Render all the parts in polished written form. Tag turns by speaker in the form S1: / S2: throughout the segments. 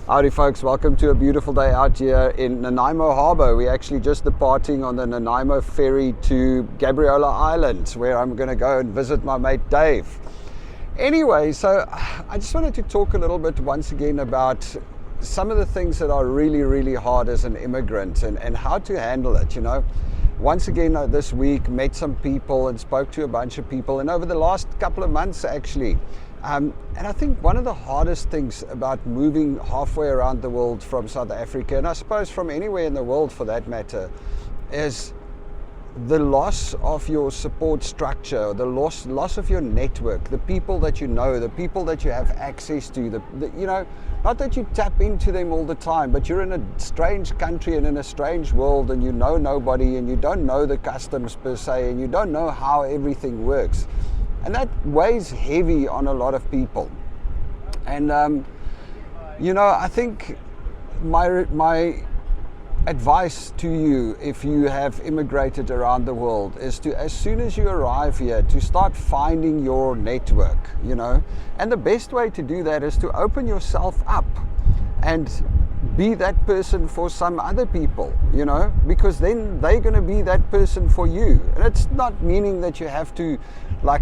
S1: Howdy folks, welcome to a beautiful day out here in Nanaimo Harbour. We're actually just departing on the Nanaimo ferry to Gabriola Island, where I'm going to go and visit my mate Dave. Anyway, so I just wanted to talk a little bit once again about some of the things that are really hard as an immigrant and how to handle it, you know. Once again this week met some people and spoke to a bunch of people, and over the last couple of months actually. And I think one of the hardest things about moving halfway around the world from South Africa, and I suppose from anywhere in the world for that matter, is the loss of your support structure, the loss of your network, the people that you know, the people that you have access to, you know, not that you tap into them all the time, but you're in a strange country and in a strange world and you know nobody and you don't know the customs per se and you don't know how everything works. And that weighs heavy on a lot of people. And, you know, I think my advice to you, if you have immigrated around the world, is to, as soon as you arrive here, to start finding your network, you know. And the best way to do that is to open yourself up and be that person for some other people, you know, because then they're going to be that person for you. And it's not meaning that you have to like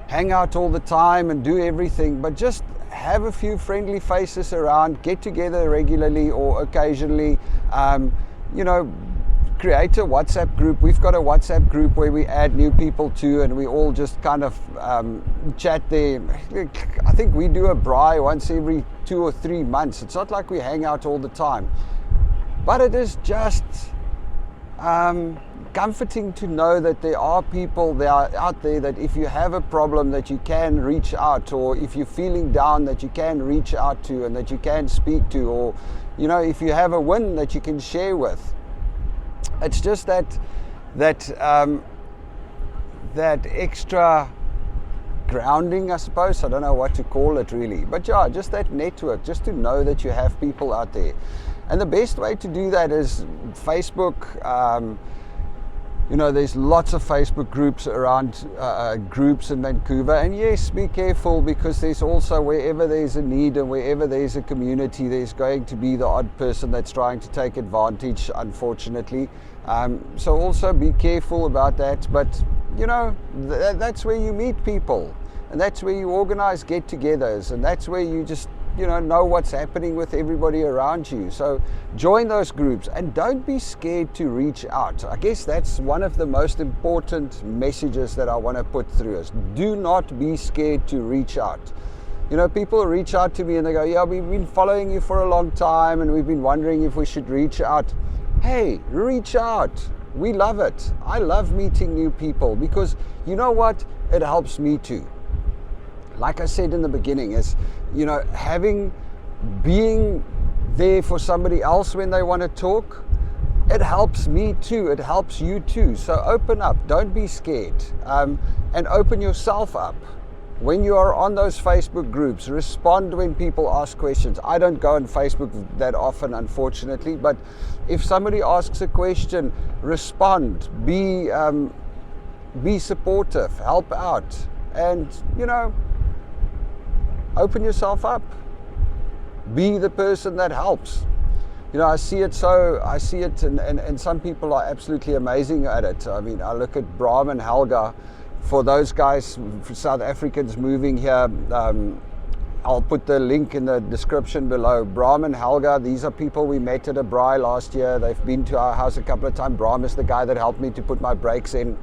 S1: hang out all the time and do everything, but just have a few friendly faces around, get together regularly or occasionally, you know, create a WhatsApp group. We've got a WhatsApp group where we add new people to, and we all just kind of chat there. I think we do a braai once every 2 or 3 months. It's not like we hang out all the time, but it is just comforting to know that there are people that are out there that if you have a problem that you can reach out, or if you're feeling down that you can reach out to and that you can speak to, or you know, if you have a win that you can share with. It's just that extra grounding, I suppose. I don't know what to call it really, but yeah, just that network, just to know that you have people out there. And the best way to do that is Facebook. You know, there's lots of Facebook groups around, groups in Vancouver. And yes, be careful, because there's also, wherever there's a need and wherever there's a community, there's going to be the odd person that's trying to take advantage, unfortunately. So also be careful about that. But, you know, that's where you meet people. And that's where you organize get-togethers. And that's where you just, you know what's happening with everybody around you. So join those groups and don't be scared to reach out. I guess that's one of the most important messages that I want to put through is do not be scared to reach out. You know, people reach out to me and they go, yeah, we've been following you for a long time and we've been wondering if we should reach out. Hey, reach out. We love it. I love meeting new people, because you know what? It helps me too. Like I said in the beginning, is, you know, being there for somebody else when they want to talk, it helps me too, it helps you too. So open up, don't be scared, and open yourself up. When you are on those Facebook groups, respond when people ask questions. I don't go on Facebook that often, unfortunately, but if somebody asks a question, respond, be supportive, help out, and, you know, open yourself up. Be the person that helps. You know, I see it, and some people are absolutely amazing at it. I mean, I look at Bram and Helga. For those guys, for South Africans moving here, I'll put the link in the description below. Bram and Helga, these are people we met at a braai last year. They've been to our house a couple of times. Bram is the guy that helped me to put my brakes in.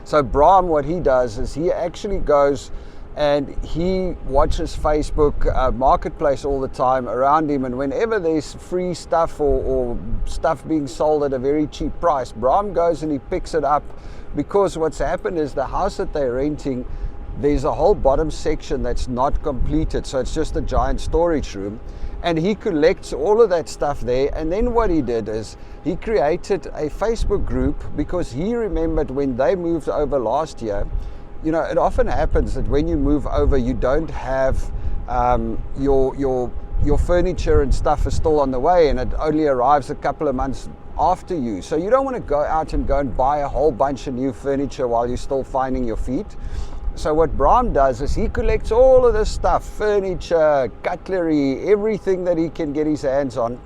S1: So Bram, what he does is he actually goes and he watches Facebook marketplace all the time around him, and whenever there's free stuff or stuff being sold at a very cheap price, Bram goes and he picks it up, because what's happened is the house that they're renting, there's a whole bottom section that's not completed, so it's just a giant storage room, and he collects all of that stuff there. And then what he did is he created a Facebook group, because he remembered when they moved over last year, you know, it often happens that when you move over, you don't have your furniture and stuff is still on the way, and it only arrives a couple of months after you. So you don't want to go out and buy a whole bunch of new furniture while you're still finding your feet. So what Bram does is he collects all of this stuff, furniture, cutlery, everything that he can get his hands on,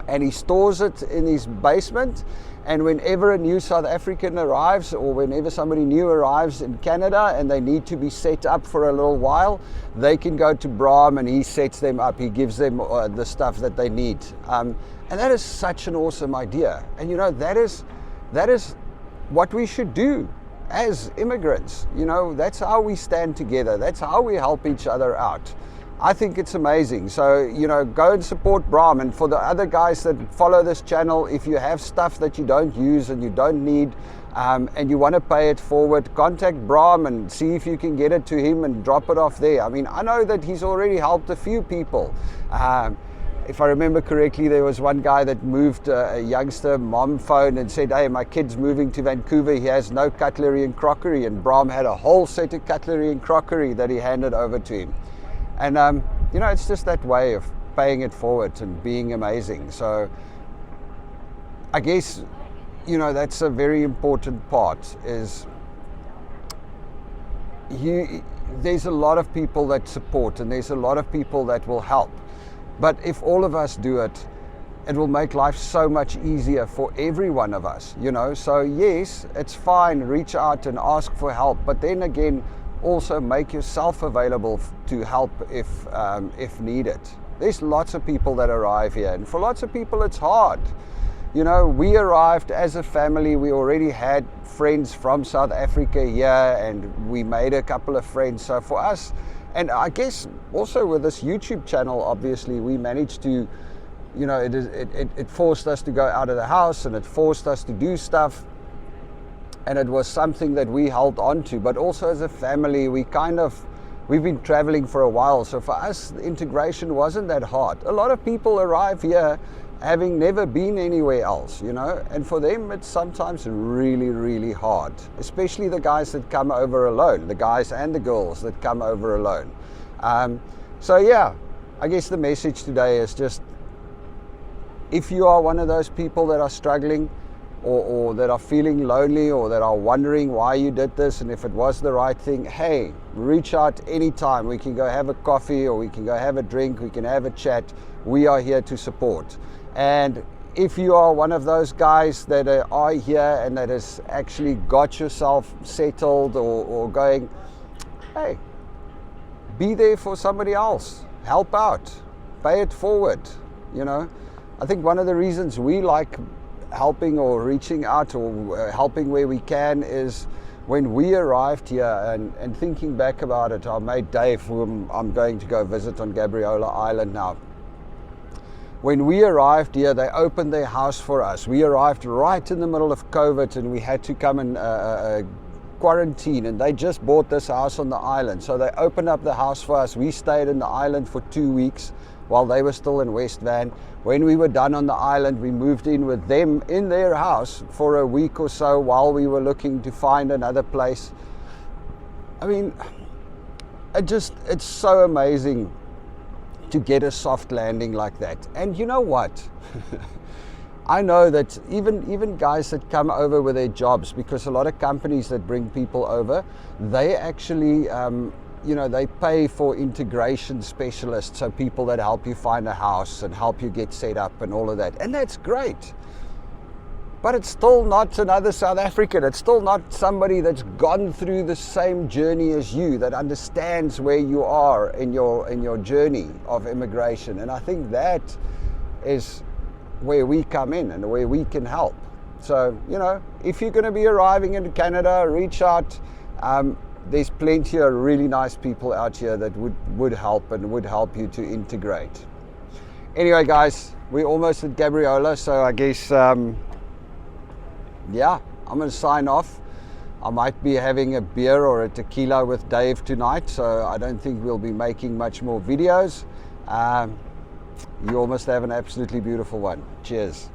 S1: and he stores it in his basement. And whenever a new South African arrives, or whenever somebody new arrives in Canada and they need to be set up for a little while, they can go to Bram and he sets them up. He gives them the stuff that they need. And that is such an awesome idea. And you know, that is what we should do as immigrants. You know, that's how we stand together. That's how we help each other out. I think it's amazing. So, you know, go and support Bram. And for the other guys that follow this channel, if you have stuff that you don't use and you don't need, and you want to pay it forward, contact Bram and see if you can get it to him and drop it off there. I mean, I know that he's already helped a few people. If I remember correctly, there was one guy that moved a youngster mom phone and said, hey, my kid's moving to Vancouver. He has no cutlery and crockery. And Bram had a whole set of cutlery and crockery that he handed over to him. And, you know, it's just that way of paying it forward and being amazing. So I guess, you know, that's a very important part is there's a lot of people that support and there's a lot of people that will help. But if all of us do it, it will make life so much easier for every one of us, you know. So yes, it's fine, reach out and ask for help. But then again, also make yourself available to help if needed. There's lots of people that arrive here, and for lots of people it's hard. You know, we arrived as a family. We already had friends from South Africa here, and we made a couple of friends. So for us, and I guess also with this YouTube channel, obviously we managed to, you know, it forced us to go out of the house, and it forced us to do stuff. And it was something that we held on to, but also as a family, we've been traveling for a while. So for us, the integration wasn't that hard. A lot of people arrive here having never been anywhere else, you know, and for them, it's sometimes really, really hard, especially the guys that come over alone, the guys and the girls that come over alone. So yeah, I guess the message today is just, if you are one of those people that are struggling, or that are feeling lonely, or that are wondering why you did this and if it was the right thing, hey, reach out anytime. We can go have a coffee, or we can go have a drink, we can have a chat. We are here to support. And if you are one of those guys that are here and that has actually got yourself settled or going, hey, be there for somebody else, help out, pay it forward. You know, I think one of the reasons we like helping or reaching out or helping where we can is when we arrived here, and thinking back about it, our mate Dave, whom I'm going to go visit on Gabriola Island now. When we arrived here, they opened their house for us. We arrived right in the middle of COVID, and we had to come and quarantine, and they just bought this house on the island. So they opened up the house for us. We stayed in the island for 2 weeks while they were still in West Van. When we were done on the island, we moved in with them in their house for a week or so while we were looking to find another place. I mean, it's so amazing to get a soft landing like that. And you know what? I know that even guys that come over with their jobs, because a lot of companies that bring people over, they actually you know, they pay for integration specialists, so people that help you find a house and help you get set up and all of that. And that's great. But it's still not another South African. It's still not somebody that's gone through the same journey as you, that understands where you are in your journey of immigration. And I think that is where we come in and where we can help. So, you know, if you're going to be arriving into Canada, reach out. There's plenty of really nice people out here that would help and would help you to integrate. Anyway, guys, we're almost at Gabriola, so I guess, yeah, I'm going to sign off. I might be having a beer or a tequila with Dave tonight, so I don't think we'll be making much more videos. You all must have an absolutely beautiful one. Cheers.